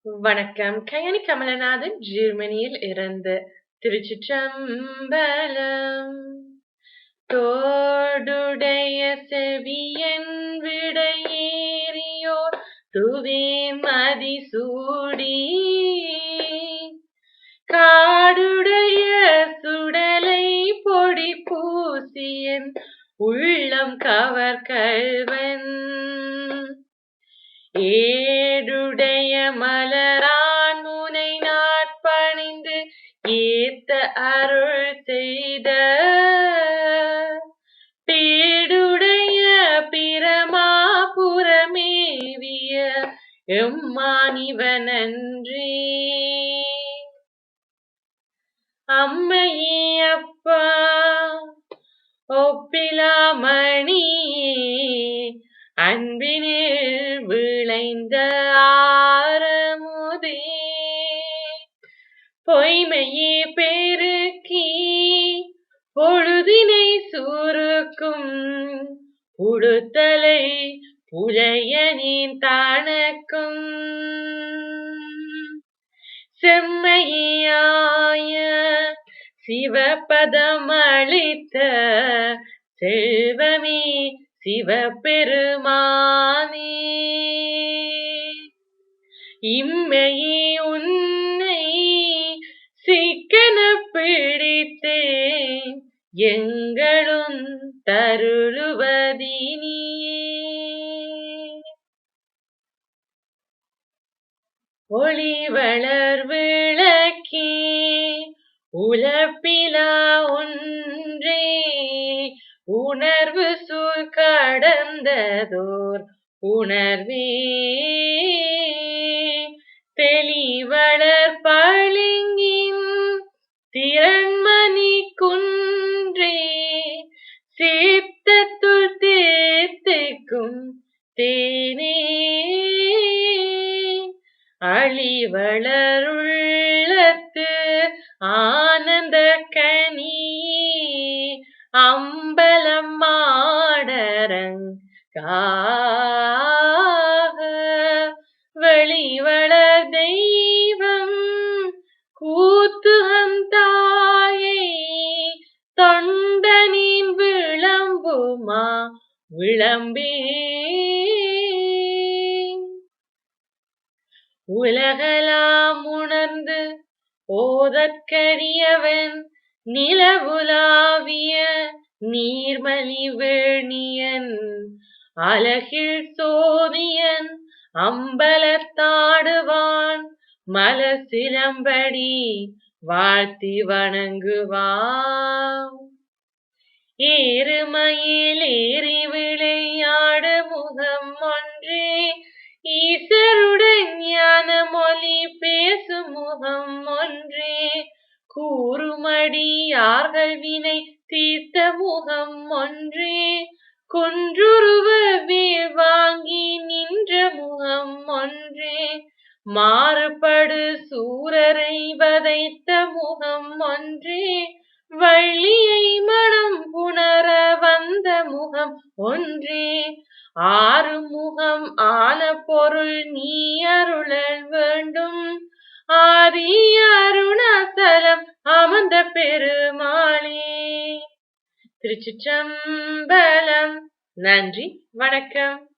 வணக்கம். கயனி கமலநாதன் ஜெர்மனியில் இருந்து. திருச்சிற்றம்பலம். தோடுடைய செவியன் விடையேறியோர் துவேன் மதிசூடி காடுடைய சுடலை பொடி பூசியன் உள்ளம் கவர்கள்வன் ஏடுடைய மலரான் முனை நாட்பணிந்து ஏத்த அருள் செய்த பீடுடைய பிரமாபுரமேவிய எம்மானிவனன்றே. அம்மையே அப்பா ஒப்பிலாமணியே அன்பினில் விளைந்த ஆரமுதே பொய்மையே பெருக்கி பொழுதினை சுருக்கும் உடுத்தலை புலையனின் தனக்கும் செம்மையாய சிவபதமளித்த செல்வமே சிவபெருமானே. இம்மையே உன்னை சிக்கன பிடித்தேன் எங்களும் தருளுவதினியே. ஒளி வளர் விளக்கே உலப்பிலா ஒன்றே உணர்வு சூழ் கடந்ததோர் உணர்வே தெளிவளர் பளிங்கின் திறன்மணி குன்றே சித்தத்துள் தேர்த்திக்கும் தேனே அழிவளருள்ளத்து ஆனந்த கனியே அம்பலம் மாடரங்காக வெளிவளர் தெய்வம் கூத்துகந்தாயை தொண்டனின் விளம்புமா விளம்பே உலகலாம் உணர்ந்து ஓதற்கரியவன் நிலவுலாவிய நீர்மலி வேணியன் அலகில் சோதியன் அம்பலத்தாடுவான் மலர் சிலம்படி வாழ்த்தி வணங்குவான் ஏறுமயில் ஏறி விளையாடு முகம் ஒன்றே ஈசருடன் ஞான மொழி பேசும் முகம் ஒன்றே கூறுமடியார்கள் வினை தீர்த்த முகம் ஒன்றே குன்றுருவ வேல் வாங்கி நின்ற முகம் ஒன்றே மாறுபடு சூரரை வதைத்த முகம் ஒன்றே வள்ளியை மனம் புணர வந்த முகம் ஒன்றே ஆறு முகம் ஆன பொருள் நீ அருளல் வேண்டும் ஆதி அருணாசலம் அமர்ந்த பெருமாளே. திருச்சிற்றம்பலம். நன்றி, வணக்கம்.